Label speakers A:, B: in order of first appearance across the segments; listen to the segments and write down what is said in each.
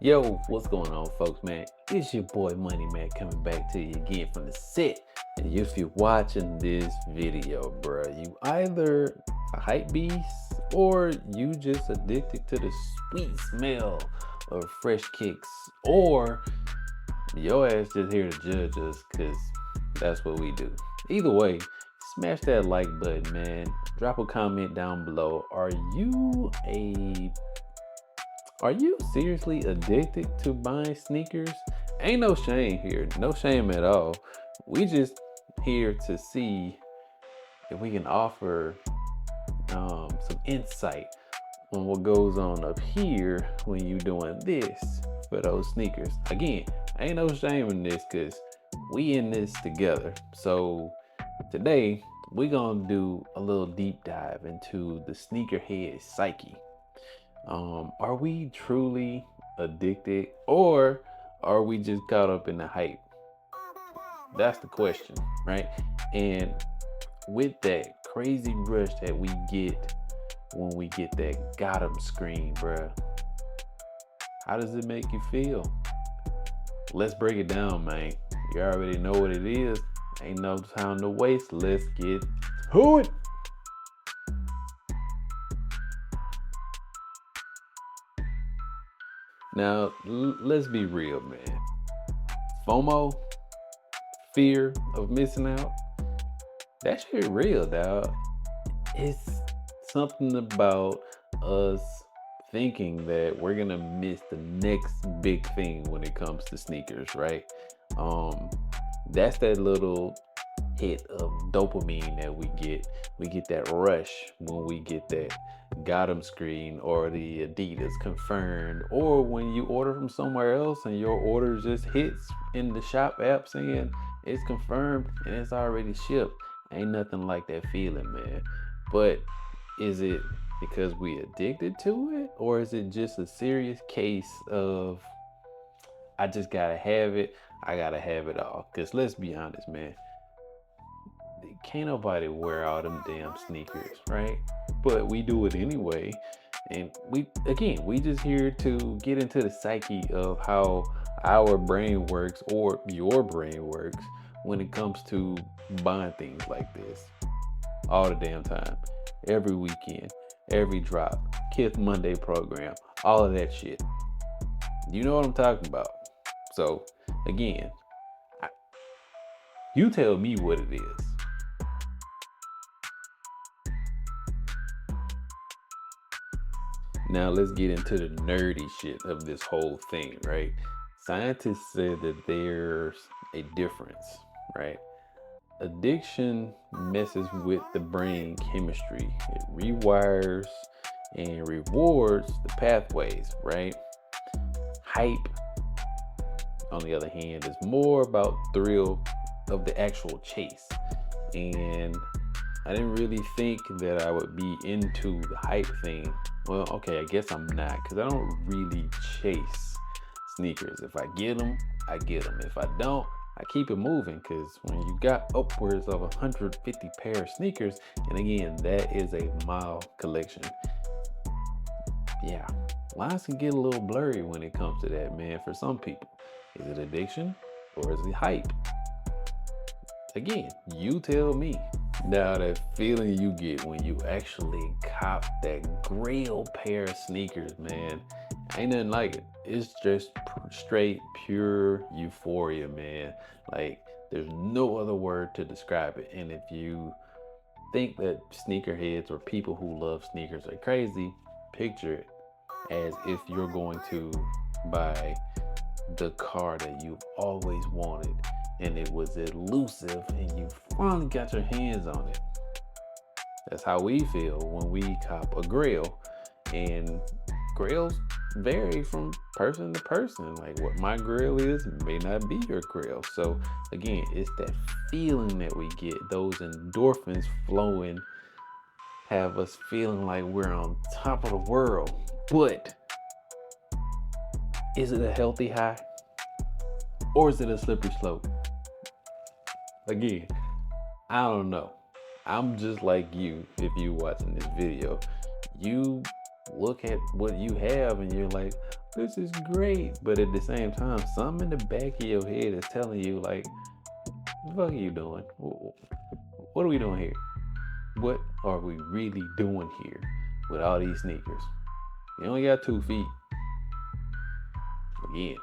A: Yo, what's going on, folks, man? It's your boy Money Man coming back to you again from the set. And if you're watching this video, bruh, you either a hype beast or you just addicted to the sweet smell of fresh kicks, or your ass just here to judge us because that's what we do. Either way, smash that like button, man. Drop a comment down below. Are you seriously addicted to buying sneakers? Ain't no shame here, no shame at all. We just here to see if we can offer some insight on what goes on up here when you doing this for those sneakers. Again, ain't no shame in this because we in this together. So today we gonna do a little deep dive into the sneakerhead psyche. Are we truly addicted or are we just caught up in the hype? That's the question, right? And with that crazy rush that we get when we get that got 'em screen, bruh, how does it make you feel? Let's break it down, man. You already know what it is. Ain't no time to waste. Let's get to it. Now, let's be real, man. FOMO, fear of missing out, that shit real, dog. It's something about us thinking that we're gonna miss the next big thing when it comes to sneakers, right? That's that little hit of dopamine that we get. We get that rush when we get that got 'em screen or the Adidas confirmed, or when you order from somewhere else and your order just hits in the shop app saying it's confirmed and it's already shipped. Ain't nothing like that feeling, man. But is it because we addicted to it, or is it just a serious case of I just gotta have it, I gotta have it all? Because let's be honest, man, can't nobody wear all them damn sneakers, right? But we do it anyway. And we just here to get into the psyche of how our brain works or your brain works when it comes to buying things like this all the damn time, every weekend, every drop, Kith Monday program, all of that shit. You know what I'm talking about. So again, you tell me what it is. Now let's get into the nerdy shit of this whole thing, right? Scientists said that there's a difference, right? Addiction messes with the brain chemistry. It rewires and rewards the pathways, right? Hype, on the other hand, is more about thrill of the actual chase. And I didn't really think that I would be into the hype thing. Well, okay, I guess I'm not, because I don't really chase sneakers. If I get them, I get them. If I don't, I keep it moving, because when you got upwards of 150 pair of sneakers, and again, that is a mile collection. Yeah, lines can get a little blurry when it comes to that, man, for some people. Is it addiction or is it hype? Again, you tell me. Now that feeling you get when you actually cop that grail pair of sneakers, man, ain't nothing like it. It's just straight pure euphoria, man. Like, there's no other word to describe it. And if you think that sneakerheads or people who love sneakers are crazy, picture it as if you're going to buy the car that you've always wanted and it was elusive and you finally got your hands on it. That's how we feel when we cop a grail. And grails vary from person to person. Like, what my grail is may not be your grail. So again, it's that feeling that we get, those endorphins flowing, have us feeling like we're on top of the world. But is it a healthy high or is it a slippery slope? Again, I don't know. I'm just like you. If you watching this video, you look at what you have and you're like, this is great. But at the same time, something in the back of your head is telling you, like, what the fuck are you doing? What are we doing here? What are we really doing here with all these sneakers? You only got 2 feet. Again,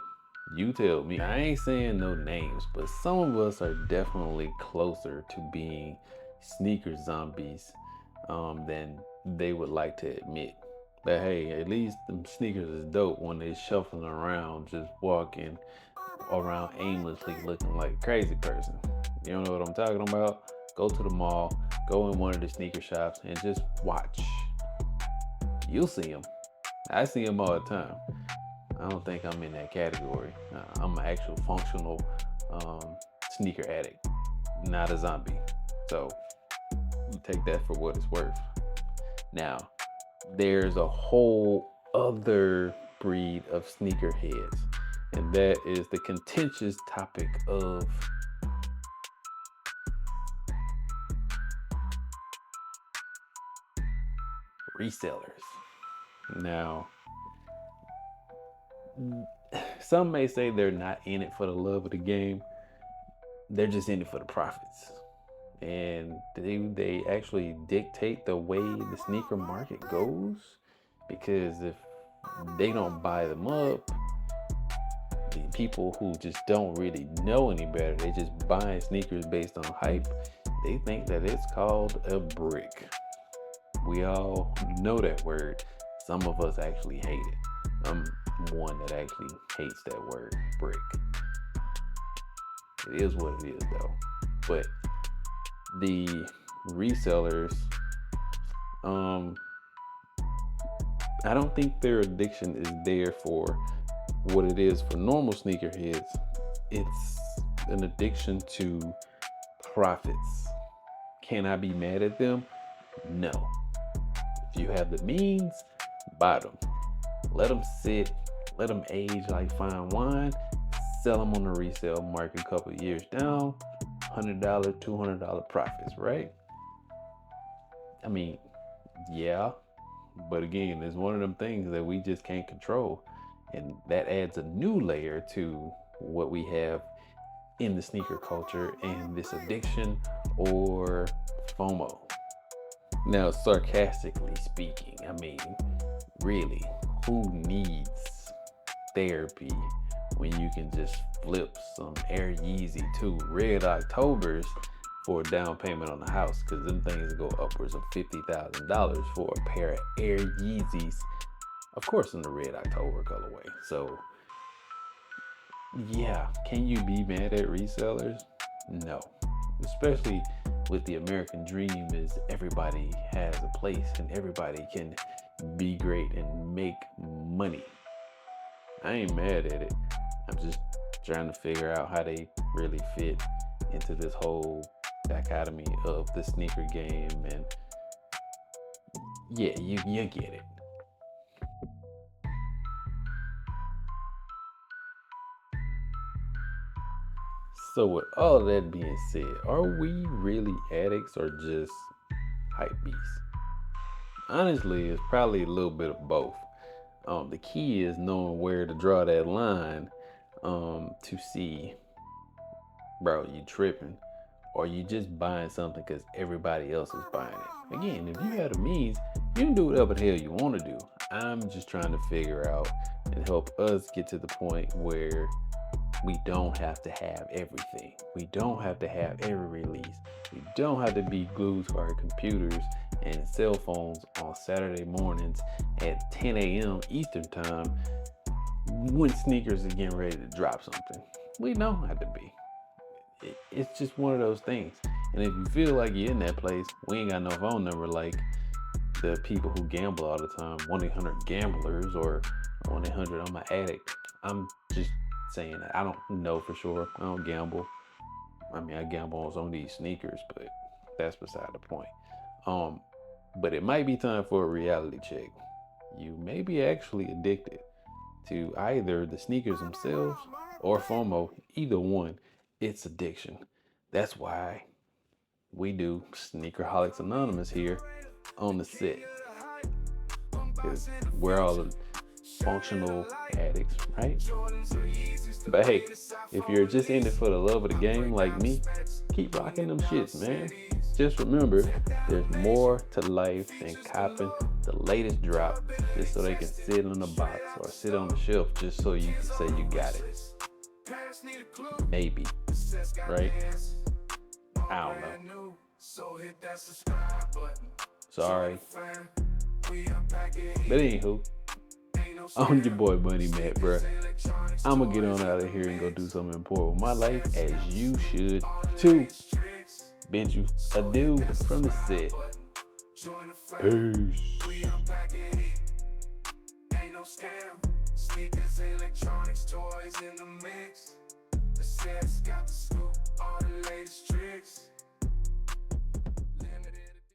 A: you tell me. I ain't saying no names, but some of us are definitely closer to being sneaker zombies than they would like to admit. But hey, at least them sneakers is dope when they shuffling around, just walking around aimlessly looking like a crazy person. You don't know what I'm talking about? Go to the mall, go in one of the sneaker shops, and just watch. You'll see them. I see them all the time. I don't think I'm in that category. I'm an actual functional sneaker addict, not a zombie. So you take that for what it's worth. Now, there's a whole other breed of sneakerheads, and that is the contentious topic of resellers. Now, some may say they're not in it for the love of the game, they're just in it for the profits. And they actually dictate the way the sneaker market goes, because if they don't buy them up, the people who just don't really know any better, they just buying sneakers based on hype, they think that it's called a brick. We all know that word. Some of us actually hate it. I'm one that actually hates that word, brick. It is what it is though. But the resellers, I don't think their addiction is there for what it is for normal sneakerheads. It's an addiction to profits. Can I be mad at them? No. If you have the means, buy them. Let them sit, let them age like fine wine, sell them on the resale market a couple of years down, $100, $200 profits, right? I mean, yeah, but again, it's one of them things that we just can't control. And that adds a new layer to what we have in the sneaker culture and this addiction or FOMO. Now, sarcastically speaking, I mean, really, who needs therapy when you can just flip some Air Yeezy 2 Red Octobers for a down payment on the house? Because them things go upwards of $50,000 for a pair of Air Yeezys, of course in the Red October colorway. So yeah, can you be mad at resellers? No. Especially with the American dream is everybody has a place and everybody can be great and make money. I ain't mad at it. I'm just trying to figure out how they really fit into this whole dichotomy of the sneaker game. And yeah, you get it. So with all of that being said, are we really addicts or just hype beasts? Honestly, it's probably a little bit of both. The key is knowing where to draw that line to see, bro, you tripping, or you just buying something because everybody else is buying it. Again, if you have the means, you can do whatever the hell you want to do. I'm just trying to figure out and help us get to the point where we don't have to have everything. We don't have to have every release. We don't have to be glued to our computers and cell phones on Saturday mornings at 10 a.m. Eastern time when sneakers are getting ready to drop something. We don't have to be. It's just one of those things. And if you feel like you're in that place, we ain't got no phone number like the people who gamble all the time, 1-800-GAMBLERS or 1-800-I'm an addict. I'm just saying that. I don't know for sure. I don't gamble. I mean, I gamble on some of these sneakers, but that's beside the point. But it might be time for a reality check. You may be actually addicted to either the sneakers themselves or FOMO. Either one, it's addiction. That's why we do Sneakerholics Anonymous here on the set, because we're all functional addicts, right? But hey, if you're just in it for the love of the game like me, keep rocking them shits, man. Just remember, there's more to life than copping the latest drop just so they can sit on the box or sit on the shelf just so you can say you got it. Maybe, right? I don't know. Sorry. But anywho, I'm your boy Bunny Matt, bruh. I'm gonna get on out of here and go do something important with my life, as you should too. Bid you adieu from the set. Peace. Sneakers, electronics, toys in the mix. The set's got the scoop, all the latest.